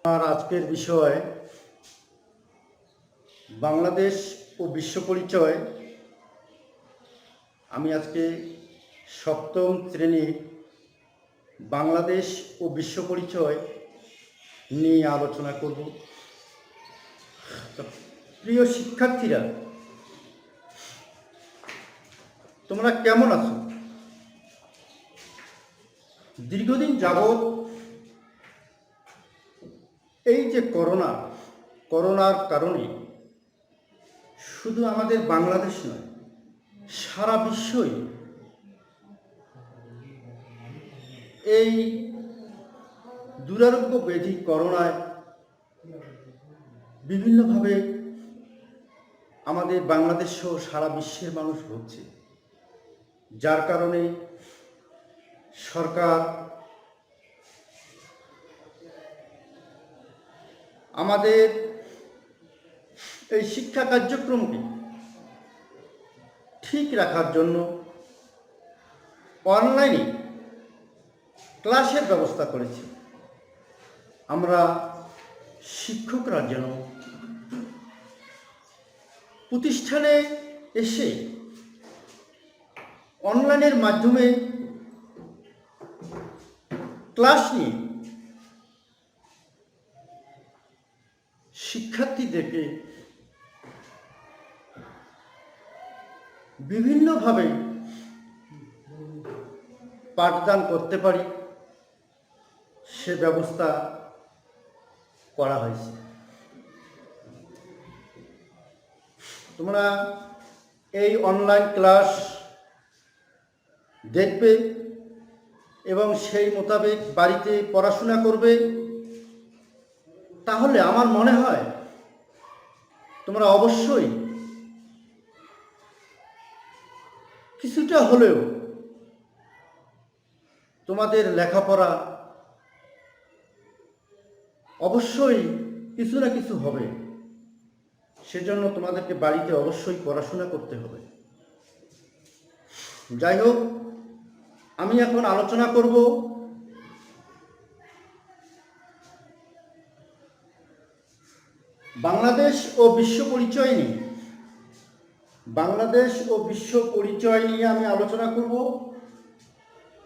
আর আজকের বিষয় বাংলাদেশ ও বিশ্ব পরিচয়। আমি আজকে সপ্তম শ্রেণীর বাংলাদেশ ও বিশ্ব পরিচয় নিয়ে আলোচনা করব। প্রিয় শিক্ষার্থীরা, তোমরা কেমন আছো? দীর্ঘদিন যাবৎ এই যে করোনার কারণে শুধু আমাদের বাংলাদেশ নয়, সারা বিশ্বই এই দুরারোগ্য ব্যাধি করোনায় বিভিন্নভাবে আমাদের বাংলাদেশ সহ সারা বিশ্বের মানুষ ভুগছে, যার কারণে সরকার আমাদের এই শিক্ষা কার্যক্রমকে ঠিক রাখার জন্য অনলাইনে ক্লাসের ব্যবস্থা করেছে। আমরা শিক্ষকরা যেন প্রতিষ্ঠানে এসে অনলাইনের মাধ্যমে ক্লাস নিয়ে শিক্ষার্থীদেরকে বিভিন্নভাবে পাঠদান করতে পারি, সে ব্যবস্থা করা হয়েছে। তোমরা এই অনলাইন ক্লাস দেখবে এবং সেই মোতাবেক বাড়িতে পড়াশোনা করবে, তাহলে আমার মনে হয় তোমরা অবশ্যই কিছুটা হলেও তোমাদের লেখাপড়া অবশ্যই কিছু না কিছু হবে। সেজন্য তোমাদেরকে বাড়িতে অবশ্যই পড়াশোনা করতে হবে। যাই হোক, আমি এখন আলোচনা করব বাংলাদেশ ও বিশ্ব পরিচয় নিয়ে। বাংলাদেশ ও বিশ্ব পরিচয় নিয়ে আমি আলোচনা করব।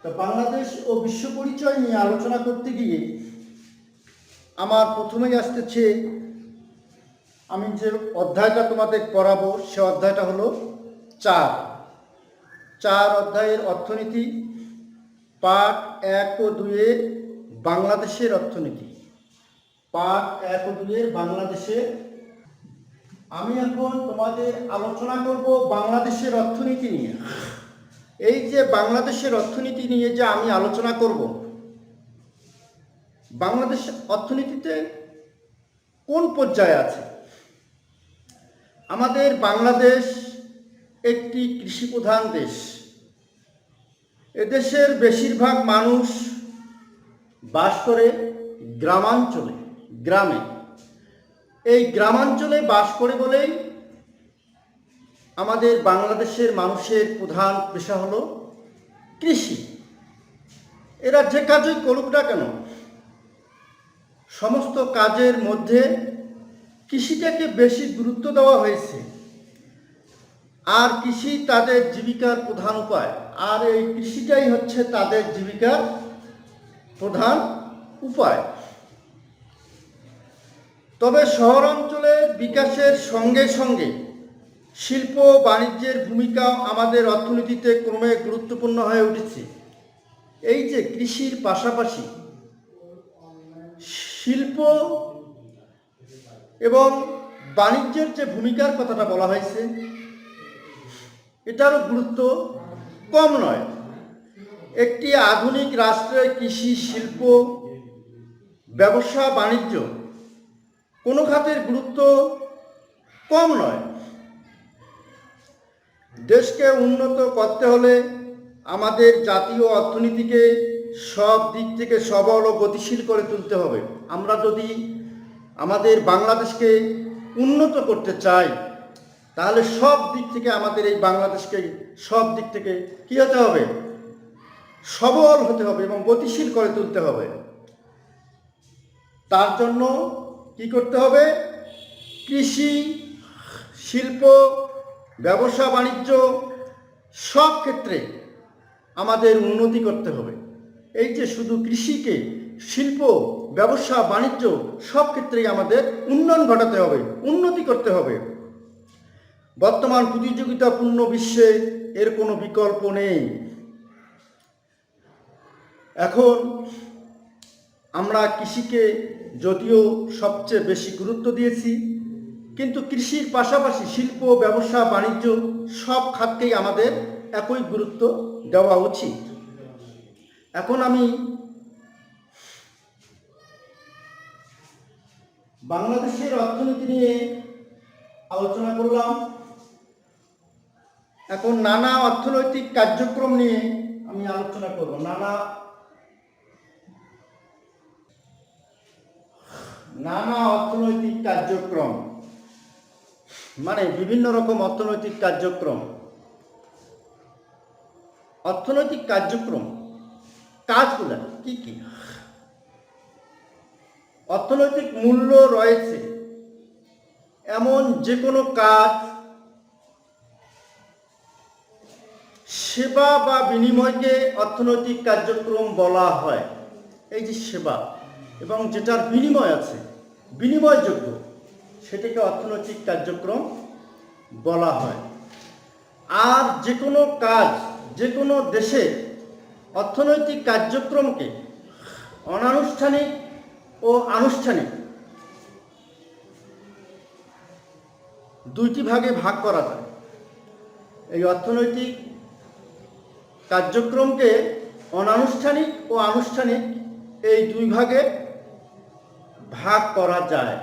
তা বাংলাদেশ ও বিশ্ব পরিচয় নিয়ে আলোচনা করতে গিয়ে আমার প্রথমেই আসতেছে, আমি যে অধ্যায়টা তোমাদের পড়াবো সে অধ্যায়টা হলো 4 অধ্যায়ের অর্থনীতি, পাঠ 1 ও 2 বাংলাদেশের অর্থনীতি। পাঠ 1 ও 2 বাংলাদেশের। আমি এখন তোমাদের আলোচনা করব বাংলাদেশের অর্থনীতি নিয়ে। এই যে বাংলাদেশের অর্থনীতি নিয়ে যে আমি আলোচনা করব, বাংলাদেশ অর্থনীতিতে কোন পর্যায়ে আছে? আমাদের বাংলাদেশ একটি কৃষিপ্রধান দেশ। এদেশের বেশিরভাগ মানুষ বাস করে গ্রামে। এই গ্রামাঞ্চলে বাস করে বলেই আমাদের বাংলাদেশের মানুষের প্রধান পেশা হলো কৃষি। এরা যে কাজই করুক না কেন, সমস্ত কাজের মধ্যে কৃষিটাকে বেশি গুরুত্ব দেওয়া হয়েছে। আর কৃষি তাদের জীবিকার প্রধান উপায়, আর এই কৃষিটাই হচ্ছে তাদের জীবিকার প্রধান উপায়। তবে শহর অঞ্চলের বিকাশের সঙ্গে সঙ্গে শিল্প বাণিজ্যের ভূমিকাও আমাদের অর্থনীতিতে ক্রমে গুরুত্বপূর্ণ হয়ে উঠেছে। এই যে কৃষির পাশাপাশি শিল্প এবং বাণিজ্যের যে ভূমিকার কথাটা বলা হয়েছে, এটারও গুরুত্ব কম নয়। একটি আধুনিক রাষ্ট্রের কৃষি, শিল্প, ব্যবসা, বাণিজ্য কোনো খাতের গুরুত্ব কম নয়। দেশকে উন্নত করতে হলে আমাদের জাতীয় অর্থনীতিকে সব দিক থেকে সবল ও গতিশীল করে তুলতে হবে। আমরা যদি আমাদের বাংলাদেশকে উন্নত করতে চাই, তাহলে সব দিক থেকে আমাদের এই বাংলাদেশকে সব দিক থেকে কী হতে হবে? সবল হতে হবে এবং গতিশীল করে তুলতে হবে। তার জন্য কি করতে হবে? কৃষি, শিল্প, ব্যবসা বাণিজ্য সব ক্ষেত্রে আমাদের উন্নতি করতে হবে। এই যে শুধু কৃষিকে, শিল্প, ব্যবসা বাণিজ্য সব ক্ষেত্রেই আমাদের উন্নয়ন ঘটাতে হবে, উন্নতি করতে হবে। বর্তমান প্রতিযোগিতাপূর্ণ বিশ্বে এর কোনো বিকল্প নেই। এখন আমরা কৃষিকে যদিও সবচেয়ে বেশি গুরুত্ব দিয়েছি, কিন্তু কৃষির পাশাপাশি শিল্প, ব্যবসা বাণিজ্য সব খাতকেই আমাদের একই গুরুত্ব দেওয়া উচিত। এখন আমি বাংলাদেশের অর্থনীতি নিয়ে আলোচনা করলাম। এখন নানা অর্থনৈতিক কার্যক্রম নিয়ে আমি আলোচনা করব। নানা অর্থনৈতিক কার্যক্রম মানে বিভিন্ন রকম অর্থনৈতিক কার্যক্রম। অর্থনৈতিক কার্যক্রম কাজগুলো কি কি? অর্থনৈতিক মূল্য রয়েছে এমন যে কোনো কাজ, সেবা বা বিনিময়কে অর্থনৈতিক কার্যক্রম বলা হয়। এই যে সেবা এবং যেটার বিনিময় আছে, বিনিময়যোগ্য, সেটাকে অর্থনৈতিক কার্যক্রম বলা হয়। আর যে কোনো কাজ, যে কোনো দেশে অর্থনৈতিক কার্যক্রমকে অনানুষ্ঠানিক ও আনুষ্ঠানিক দুইটি ভাগে ভাগ করা যায়। এই অর্থনৈতিক কার্যক্রমকে অনানুষ্ঠানিক ও আনুষ্ঠানিক এই দুই ভাগে ভাগ করা যায়।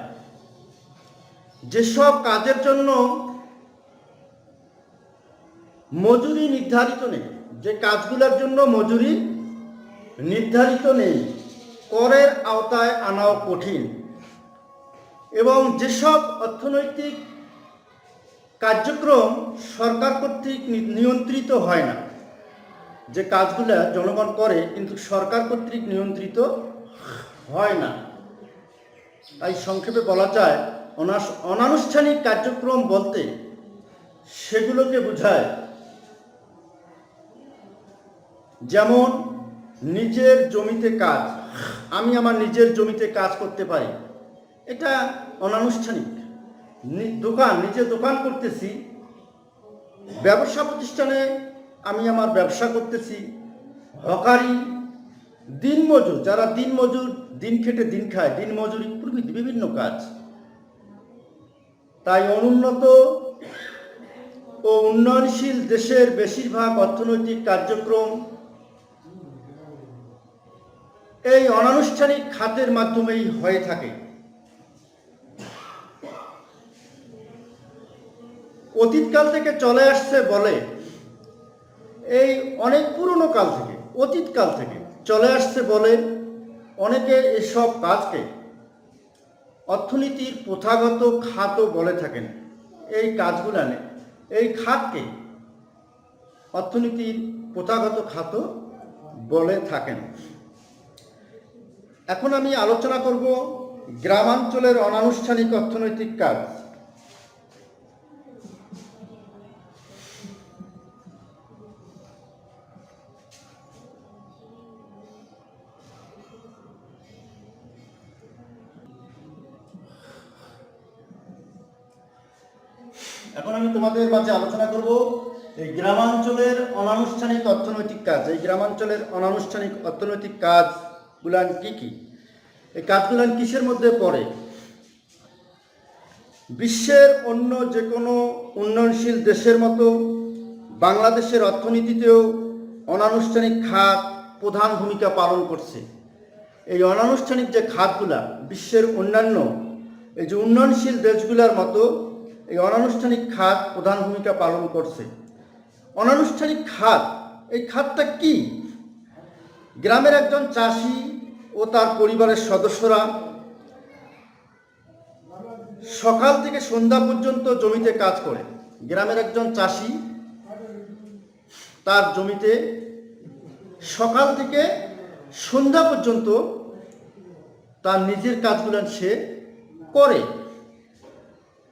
যেসব কাজের জন্য মজুরি নির্ধারিত নেই, যে কাজগুলোর জন্য মজুরি নির্ধারিত নেই, করের আওতায় আনাও কঠিন, এবং যেসব অর্থনৈতিক কার্যক্রম সরকার কর্তৃক নিয়ন্ত্রিত হয় না, যে কাজগুলো জনগণ করে কিন্তু সরকার কর্তৃক নিয়ন্ত্রিত হয় না, তাই সংক্ষেপে বলা যায় অনানুষ্ঠানিক কার্যক্রম বলতে সেগুলোকে বোঝায়। যেমন নিজের জমিতে কাজ, আমি আমার নিজের জমিতে কাজ করতে পারি, এটা অনানুষ্ঠানিক। নিজে দোকান করতেছি, ব্যবসা প্রতিষ্ঠানে আমি আমার ব্যবসা করতেছি, হকারি, দিনমজুর, যারা দিনমজুর, দিন খেটে দিন খায়, দিনমজুরি প্রভৃতি বিভিন্ন কাজ। তাই অনুন্নত ও উন্নয়নশীল দেশের বেশিরভাগ অর্থনৈতিক কার্যক্রম এই অনানুষ্ঠানিক খাতের মাধ্যমেই হয়ে থাকে। অতীতকাল থেকে চলে আসছে বলে, এই অনেক পুরনো কাল থেকে, অতীতকাল থেকে চলে আসছে বলে অনেকে এসব কাজকে অর্থনীতির প্রথাগত খাতও বলে থাকেন। এই কাজগুলো এই খাতকে অর্থনীতির প্রথাগত খাতও বলে থাকেন। এখন আমি আলোচনা করব গ্রামাঞ্চলের অনানুষ্ঠানিক অর্থনৈতিক কাজ। এখন আমি তোমাদের মাঝে আলোচনা করব এই গ্রামাঞ্চলের অনানুষ্ঠানিক অর্থনৈতিক কাজ। এই গ্রামাঞ্চলের অনানুষ্ঠানিক অর্থনৈতিক কাজগুলান কি কি? এই কাজগুলান কিসের মধ্যে পড়ে? বিশ্বের অন্য যে কোনো উন্নয়নশীল দেশের মতো বাংলাদেশের অর্থনীতিতেও অনানুষ্ঠানিক খাত প্রধান ভূমিকা পালন করছে। এই অনানুষ্ঠানিক যে খাতগুলা বিশ্বের অন্যান্য এই যে উন্নয়নশীল দেশগুলোর মতো এই অনানুষ্ঠানিক খাত প্রধান ভূমিকা পালন করছে। অনানুষ্ঠানিক খাত, এই খাতটা কি? গ্রামের একজন চাষি ও তার পরিবারের সদস্যরা সকাল থেকে সন্ধ্যা পর্যন্ত জমিতে কাজ করে। গ্রামের একজন চাষি তার জমিতে সকাল থেকে সন্ধ্যা পর্যন্ত তার নিজের কাজগুলো সে করে।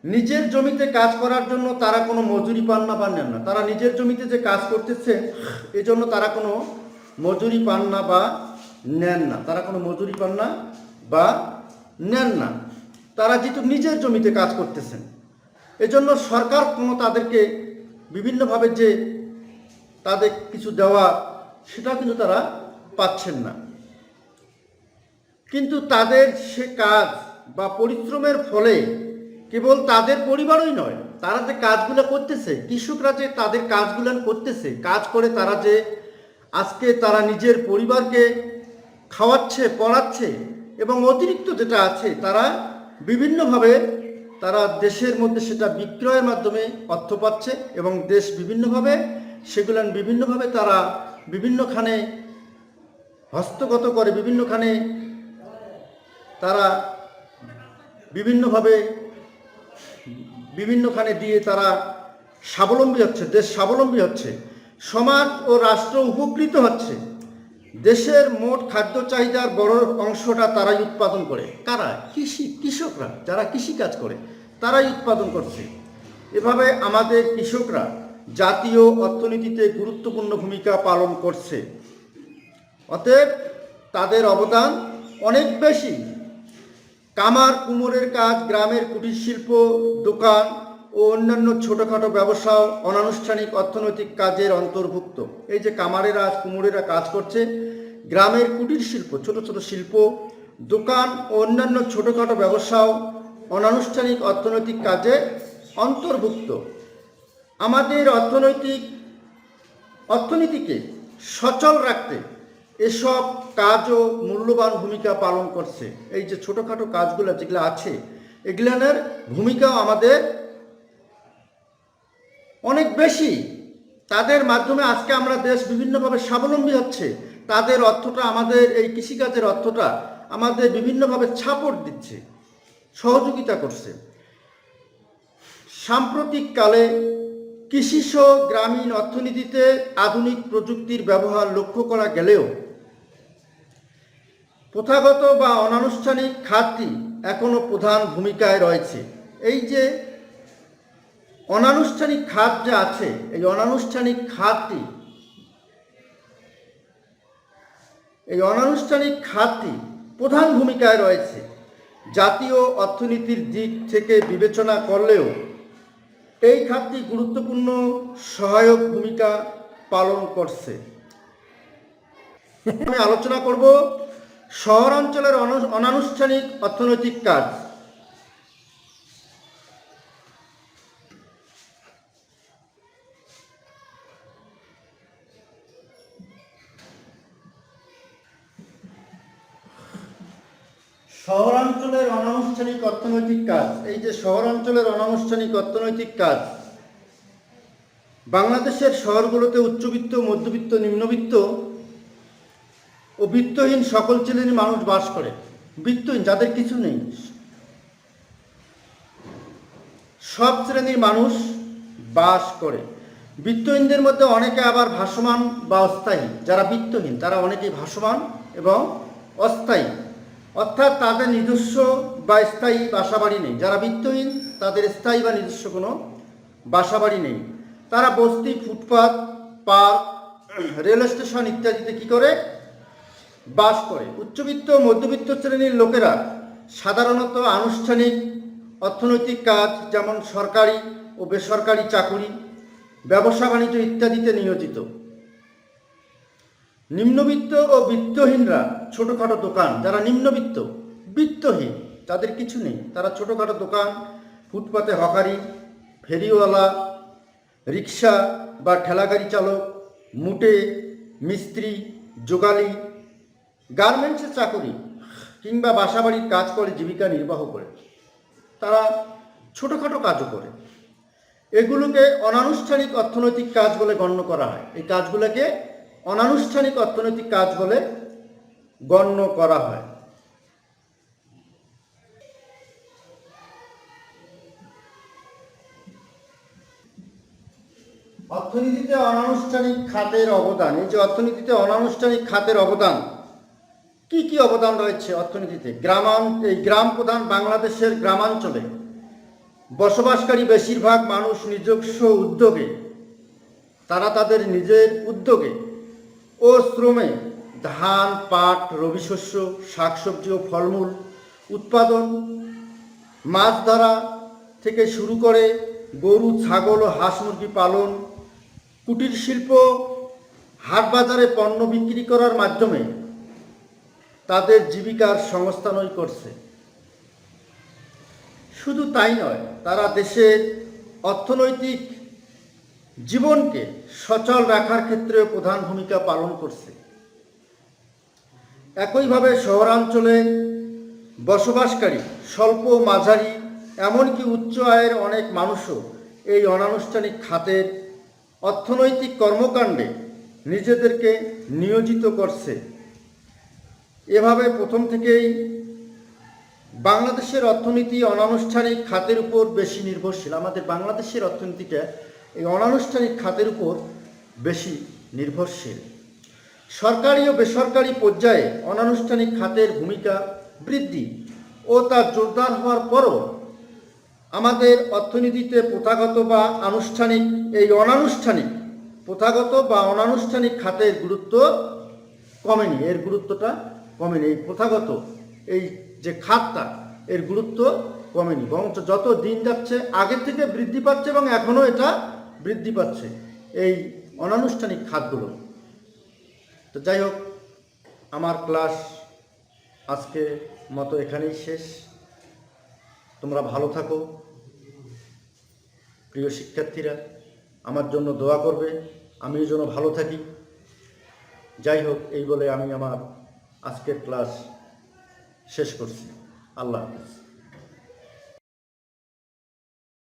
নিজের জমিতে কাজ করার জন্য তারা কোনো মজুরি পান না বা নেন না। তারা নিজের জমিতে যে কাজ করতেছে এজন্য তারা কোনো মজুরি পান না বা নেন না। তারা কোনো মজুরি পান না বা নেন না। তারা যেহেতু নিজের জমিতে কাজ করতেছেন, এজন্য সরকার কোনো তাদেরকে বিভিন্নভাবে যে তাদের কিছু দেওয়া সেটা কিন্তু তারা পাচ্ছেন না। কিন্তু তাদের সে কাজ বা পরিশ্রমের ফলে কেবল তাদের পরিবারই নয়, তারা যে কাজগুলো করতেছে, কৃষকরা যে তাদের কাজগুলো করতেছে, কাজ করে তারা যে আজকে তারা নিজের পরিবারকে খাওয়াচ্ছে, পড়াচ্ছে এবং অতিরিক্ত যেটা আছে তারা বিভিন্নভাবে তারা দেশের মধ্যে সেটা বিক্রয়ের মাধ্যমে অর্থ পাচ্ছে এবং দেশ বিভিন্নভাবে তারা বিভিন্নখানে হস্তগত করে, বিভিন্নখানে তারা বিভিন্নখানে দিয়ে তারা স্বাবলম্বী হচ্ছে, দেশ স্বাবলম্বী হচ্ছে, সমাজ ও রাষ্ট্র উপকৃত হচ্ছে। দেশের মোট খাদ্য চাহিদার বড় অংশটা তারাই উৎপাদন করে। কারা? কৃষকরা, যারা কৃষিকাজ করে তারাই উৎপাদন করছে। এভাবে আমাদের কৃষকরা জাতীয় অর্থনীতিতে গুরুত্বপূর্ণ ভূমিকা পালন করছে। অতএব তাদের অবদান অনেক বেশি। কামার কুমোরের কাজ, গ্রামের কুটির শিল্প, দোকান ও অন্যান্য ছোটোখাটো ব্যবসাও অনানুষ্ঠানিক অর্থনৈতিক কাজের অন্তর্ভুক্ত। এই যে কামারেরা, কুমোরেরা কাজ করছে, গ্রামের কুটির শিল্প, ছোট ছোট শিল্প, দোকান ও অন্যান্য ছোটোখাটো ব্যবসাও অনানুষ্ঠানিক অর্থনৈতিক কাজে অন্তর্ভুক্ত। আমাদের অর্থনীতিকে সচল রাখতে এসব কাজও মূল্যবান ভূমিকা পালন করছে। এই যে ছোটোখাটো কাজগুলো যেগুলো আছে, এগুলানের ভূমিকাও আমাদের অনেক বেশি। তাদের মাধ্যমে আজকে আমরা দেশ বিভিন্নভাবে স্বাবলম্বী হচ্ছে। তাদের অর্থটা, আমাদের এই কৃষিকাজের অর্থটা আমাদের বিভিন্নভাবে সাপোর্ট দিচ্ছে, সহযোগিতা করছে। সাম্প্রতিককালে কৃষিসহ গ্রামীণ অর্থনীতিতে আধুনিক প্রযুক্তির ব্যবহার লক্ষ্য করা গেলেও প্রথাগত বা অনানুষ্ঠানিক খাতটি এখনো প্রধান ভূমিকায় রয়েছে। এই যে অনানুষ্ঠানিক খাত যে আছে, এই অনানুষ্ঠানিক খাতটি প্রধান ভূমিকায় রয়েছে। জাতীয় অর্থনীতির দিক থেকে বিবেচনা করলেও এই খাতটি গুরুত্বপূর্ণ সহায়ক ভূমিকা পালন করছে। আমি আলোচনা করব শহরাঞ্চলের অনানুষ্ঠানিক অর্থনৈতিক কাজ। শহরাঞ্চলের অনানুষ্ঠানিক অর্থনৈতিক কাজ। এই যে শহরাঞ্চলের অনানুষ্ঠানিক অর্থনৈতিক কাজ, বাংলাদেশের শহরগুলোতে উচ্চবিত্ত, মধ্যবিত্ত, নিম্নবিত্ত ও বিত্তহীন সকল শ্রেণীর মানুষ বাস করে। বিত্তহীন, যাদের কিছু নেই, সব শ্রেণীর মানুষ বাস করে। বিত্তহীনদের মধ্যে অনেকে আবার ভাসমান বা অস্থায়ী। যারা বিত্তহীন তারা অনেকেই ভাসমান এবং অস্থায়ী, অর্থাৎ তাদের নিজস্ব বা স্থায়ী বাসাবাড়ি নেই। যারা বিত্তহীন তাদের স্থায়ী বা নিজস্ব কোনো বাসাবাড়ি নেই। তারা বস্তি, ফুটপাত, পার্ক, রেল স্টেশন ইত্যাদিতে কী করে? বাস করে। উচ্চবিত্ত মধ্যবিত্ত শ্রেণীর লোকেরা সাধারণত আনুষ্ঠানিক অর্থনৈতিক কাজ, যেমন সরকারি ও বেসরকারি চাকুরি, ব্যবসা বাণিজ্য ইত্যাদিতে নিয়োজিত। নিম্নবিত্ত ও বিত্তহীনরা ছোটোখাটো দোকান, যারা নিম্নবিত্ত, বিত্তহীন, তাদের কিছু নেই, তারা ছোটোখাটো দোকান, ফুটপাতে হকারি, ফেরিওয়ালা, রিক্সা বা ঠেলাগাড়ি চালক, মুটে, মিস্ত্রি, যোগালি, গার্মেন্টসের চাকুরি কিংবা বাসাবাড়ির কাজ করে জীবিকা নির্বাহ করে। তারা ছোটোখাটো কাজও করে। এগুলোকে অনানুষ্ঠানিক অর্থনৈতিক কাজ বলে গণ্য করা হয়। এই কাজগুলোকে অনানুষ্ঠানিক অর্থনৈতিক কাজ বলে গণ্য করা হয়। অর্থনীতিতে অনানুষ্ঠানিক খাতের অবদান। এই যে অর্থনীতিতে অনানুষ্ঠানিক খাতের অবদান, কি কি অবদান রয়েছে অর্থনীতিতে? এই গ্রাম প্রধান বাংলাদেশের গ্রামাঞ্চলে বসবাসকারী বেশিরভাগ মানুষ নিজস্ব উদ্যোগে, তারা তাদের নিজের উদ্যোগে ও শ্রমে ধান, পাট, রবি শস্য, শাকসবজি ও ফলমূল উৎপাদন, মাছ ধরা থেকে শুরু করে গরু, ছাগল ও হাঁস মুরগি পালন, কুটির শিল্প, হাট বাজারে পণ্য বিক্রি করার মাধ্যমে তাদের জীবিকার সংস্থানই করছে। শুধু তাই নয়, তারা দেশের অর্থনৈতিক জীবনকে সচল রাখার ক্ষেত্রে প্রধান ভূমিকা পালন করছে। একইভাবে শহরাঞ্চলে বসবাসকারী স্বল্প, মাঝারি, এমনকি উচ্চ আয়ের অনেক মানুষও এই অনানুষ্ঠানিক খাতের অর্থনৈতিক কর্মকাণ্ডে নিজেদেরকে নিয়োজিত করছে। এভাবে প্রথম থেকেই বাংলাদেশের অর্থনীতি অনানুষ্ঠানিক খাতের উপর বেশি নির্ভরশীল। আমাদের বাংলাদেশের অর্থনীতিটা এই অনানুষ্ঠানিক খাতের উপর বেশি নির্ভরশীল। সরকারি ও বেসরকারি পর্যায়ে অনানুষ্ঠানিক খাতের ভূমিকা বৃদ্ধি ও তা জোরদার হওয়ার পরও আমাদের অর্থনীতিতে প্রথাগত বা অনানুষ্ঠানিক খাতের গুরুত্ব কমেনি। এর গুরুত্বটা কমেনি। এই প্রথাগত এই যে খাতটা, এর গুরুত্ব কমেনি, বরং যত দিন যাচ্ছে আগের থেকে বৃদ্ধি পাচ্ছে এবং এখনও এটা বৃদ্ধি পাচ্ছে এই অনানুষ্ঠানিক খাতগুলো। তো যাই হোক, আমার ক্লাস আজকে মতো এখানেই শেষ। তোমরা ভালো থাকো। প্রিয় শিক্ষার্থীরা, আমার জন্য দোয়া করবে, আমি যেন ভালো থাকি। যাই হোক, এই বলে আমি আমার আজকের ক্লাস শেষ করছি। আল্লাহ হাফেজ।